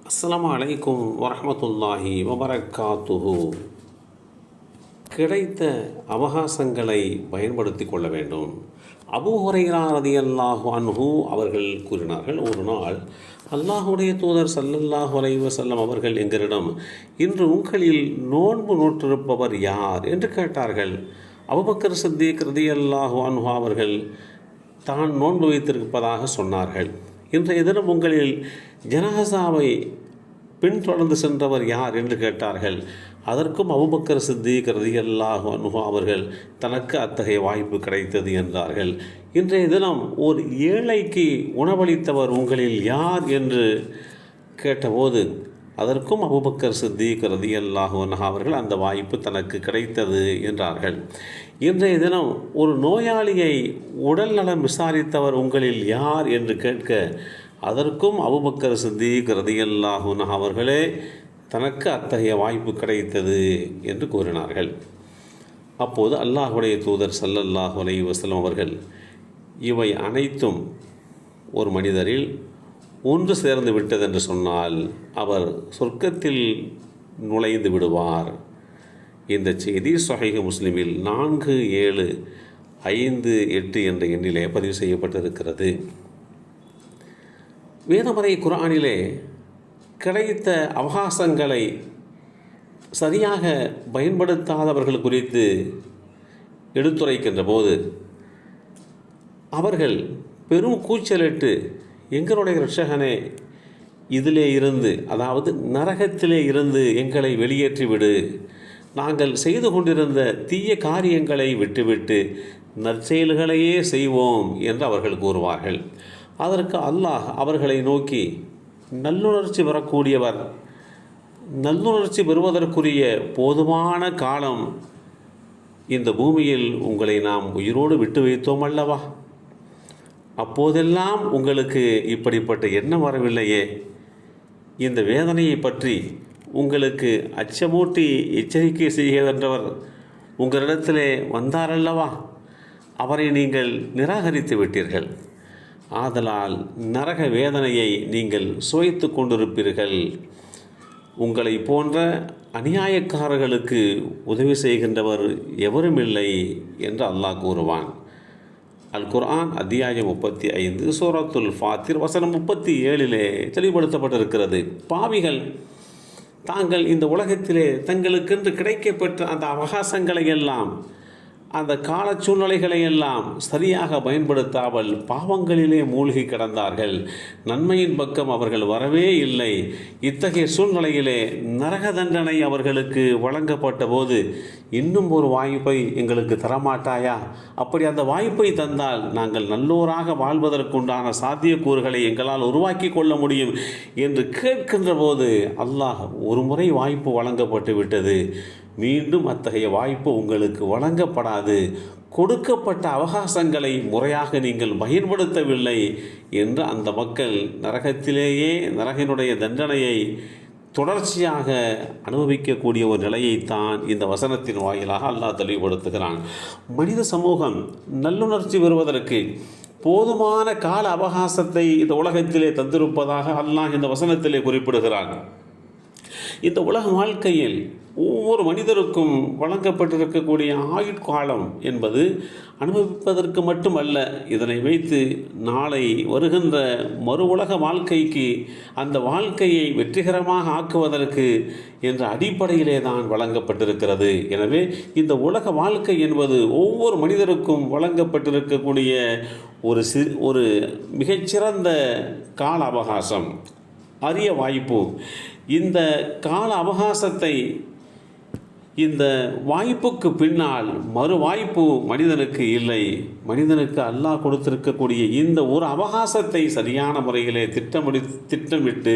அஸ்ஸலாமு அலைக்கும் வரஹ்மத்துல்லாஹி வபரக்காத்துஹு. கிடைத்த அவகாசங்களை பயன்படுத்தி கொள்ள வேண்டும். அபூ ஹுரைரா ரலியல்லாஹு அன்ஹு அவர்கள் கூறினார்கள், ஒரு நாள் அல்லாஹுடைய தூதர் ஸல்லல்லாஹு அலைஹி வஸல்லம் அவர்கள் எங்களிடம், இன்று உங்களில் நோன்பு நோற்றிருப்பவர் யார் என்று கேட்டார்கள். அபூபக்கர் சித்திக் ரலியல்லாஹு அன்ஹு அவர்கள் தான் நோன்பு வைத்திருப்பதாக சொன்னார்கள். இன்றைய தினம் உங்களில் ஜனாசாவை பின்தொடர்ந்து சென்றவர் யார் என்று கேட்டார்கள். அதற்கும் அபூபக்கர் சித்திக் ரலியல்லாஹு அன்ஹு அவர்கள் தனக்கு அத்தகைய வாய்ப்பு கிடைத்தது என்றார்கள். இன்றைய தினம் ஒரு ஏழைக்கு உணவளித்தவர் உங்களில் யார் என்று கேட்டபோது அதற்கும் அபூபக்கர் சித்திக் ரலியல்லாஹு அன்ஹு அவர்கள் அந்த வாய்ப்பு தனக்கு கிடைத்தது என்றார்கள். இன்றைய தினம் ஒரு நோயாளியை உடல் நலம் விசாரித்தவர் உங்களில் யார் என்று கேட்க அதற்கும் அபூபக்கர் சித்திக் ரலியல்லாஹு அன்ஹு அவர்களே தனக்கு அத்தகைய வாய்ப்பு கிடைத்தது என்று கூறினார்கள். அப்போது அல்லாஹுடைய தூதர் ஸல்லல்லாஹு அலைஹி வஸல்லம் அவர்கள், இவை அனைத்தும் ஒரு மனிதரில் ஒன்று சேர்ந்து விட்டதென்று சொன்னால் அவர் சொர்க்கத்தில் நுழைந்து விடுவார். இந்த செய்தி ஸஹீஹ் முஸ்லிமில் 4758 என்ற எண்ணிலே பதிவு செய்யப்பட்டிருக்கிறது. வேதமறை குர்ஆனிலே கிடைத்த அவகாசங்களை சரியாக பயன்படுத்தாதவர்கள் குறித்து எடுத்துரைக்கின்ற போது அவர்கள் பெரும் கூச்சலிட்டு, எங்களுடைய இரட்சகனே, இதிலே இருந்து, அதாவது நரகத்திலே இருந்து எங்களை வெளியேற்றிவிடு, நாங்கள் செய்து கொண்டிருந்த தீய காரியங்களை விட்டுவிட்டு நற்செயல்களையே செய்வோம் என்று அவர்கள் கூறுவார்கள். அதற்கு அல்லாஹ் அவர்களை நோக்கி, நல்லுணர்ச்சி பெறக்கூடியவர், நல்லுணர்ச்சி பெறுவதற்குரிய போதுமான காலம் இந்த பூமியில் உங்களை நாம் உயிரோடு விட்டு வைத்தோம் அல்லவா? அப்போதெல்லாம் உங்களுக்கு இப்படிப்பட்ட எண்ணம் வரவில்லையே? இந்த வேதனையை பற்றி உங்களுக்கு அச்சமூட்டி எச்சரிக்கை செய்கின்றவர் உங்களிடத்திலே வந்தாரல்லவா? அவரை நீங்கள் நிராகரித்து விட்டீர்கள். ஆதலால் நரக வேதனையை நீங்கள் சுவைத்து கொண்டிருப்பீர்கள். உங்களை போன்ற அநியாயக்காரர்களுக்கு உதவி செய்கின்றவர் எவருமில்லை என்று அல்லாஹ் கூறுவான். அல் குர்ஆன் அத்தியாயம் 35 சூரத்துல் ஃபாத்திர் வசனம் 37 தெளிவுபடுத்தப்பட்டிருக்கிறது. பாவிகள் தாங்கள் இந்த உலகத்திலே தங்களுக்கென்று கிடைக்கப்பெற்ற அந்த அவகாசங்களை எல்லாம், அந்த கால சூழ்நிலைகளை எல்லாம் சரியாக பயன்படுத்தாமல் பாவங்களிலே மூழ்கி கிடந்தார்கள். நன்மையின் பக்கம் அவர்கள் வரவே இல்லை. இத்தகைய சூழ்நிலையிலே நரக தண்டனை அவர்களுக்கு வழங்கப்பட்ட போது, இன்னும் ஒரு வாய்ப்பை எங்களுக்கு தரமாட்டாயா? அப்படி அந்த வாய்ப்பை தந்தால் நாங்கள் நல்லோராக வாழ்வதற்குண்டான சாத்தியக்கூறுகளை எங்களால் உருவாக்கி கொள்ள முடியும் என்று கேட்கின்ற போது அல்லாஹ், ஒரு முறை வாய்ப்பு வழங்கப்பட்டு விட்டது, மீண்டும் அத்தகைய வாய்ப்பு உங்களுக்கு வழங்கப்படாது, கொடுக்கப்பட்ட அவகாசங்களை முறையாக நீங்கள் பயன்படுத்தவில்லை என்று அந்த மக்கள் நரகத்திலேயே நரகினுடைய தண்டனையை தொடர்ச்சியாக அனுபவிக்கக்கூடிய ஒரு நிலையைத்தான் இந்த வசனத்தின் வாயிலாக அல்லாஹ் தெளிவுபடுத்துகிறான். மனித சமூகம் நல்லுணர்ச்சி பெறுவதற்கு போதுமான கால அவகாசத்தை இந்த உலகத்திலே தந்திருப்பதாக அல்லாஹ் இந்த வசனத்திலே குறிப்பிடுகிறான். இந்த உலக வாழ்க்கையில் ஒவ்வொரு மனிதருக்கும் வழங்கப்பட்டிருக்கக்கூடிய ஆயுட்காலம் என்பது அனுபவிப்பதற்கு மட்டுமல்ல, இதனை வைத்து நாளை வருகின்ற மறு உலக வாழ்க்கைக்கு, அந்த வாழ்க்கையை வெற்றிகரமாக ஆக்குவதற்கு என்ற அடிப்படையிலே தான் வழங்கப்பட்டிருக்கிறது. எனவே இந்த உலக வாழ்க்கை என்பது ஒவ்வொரு மனிதருக்கும் வழங்கப்பட்டிருக்கக்கூடிய ஒரு மிகச்சிறந்த கால அவகாசம், அரிய வாய்ப்பு. இந்த கால அவகாசத்தை, இந்த வாய்ப்புக்கு பின்னால் மறு வாய்ப்பு மனிதனுக்கு இல்லை. மனிதனுக்கு அல்லாஹ் கொடுத்திருக்கக்கூடிய இந்த ஒரு அவகாசத்தை சரியான முறையிலே திட்டமிட்டு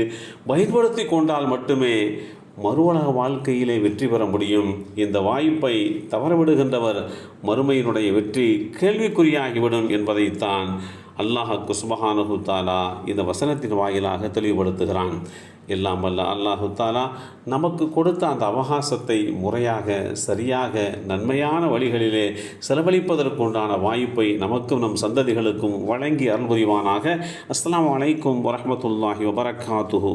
பயன்படுத்தி கொண்டால் மட்டுமே மறு உலக வாழ்க்கையிலே வெற்றி பெற முடியும். இந்த வாய்ப்பை தவறவிடுகின்றவர் மறுமையினுடைய வெற்றி கேள்விக்குறியாகிவிடும் என்பதைத்தான் அல்லாஹ் சுப்ஹானஹு தஆலா இந்த வசனத்தின் வாயிலாக தெளிவுபடுத்துகிறான். எல்லாம் வல்ல அல்லாஹு தஆலா நமக்கு கொடுத்த அந்த அவகாசத்தை முறையாக, சரியாக, நன்மையான வழிகளிலே செலவழிப்பதற்குண்டான வாய்ப்பை நமக்கும் நம் சந்ததிகளுக்கும் வழங்கி அருள் புரிவானாக. அஸ்ஸலாமு அலைக்கும் வரஹ்மத்துல்லாஹி வபரகாத்துஹு.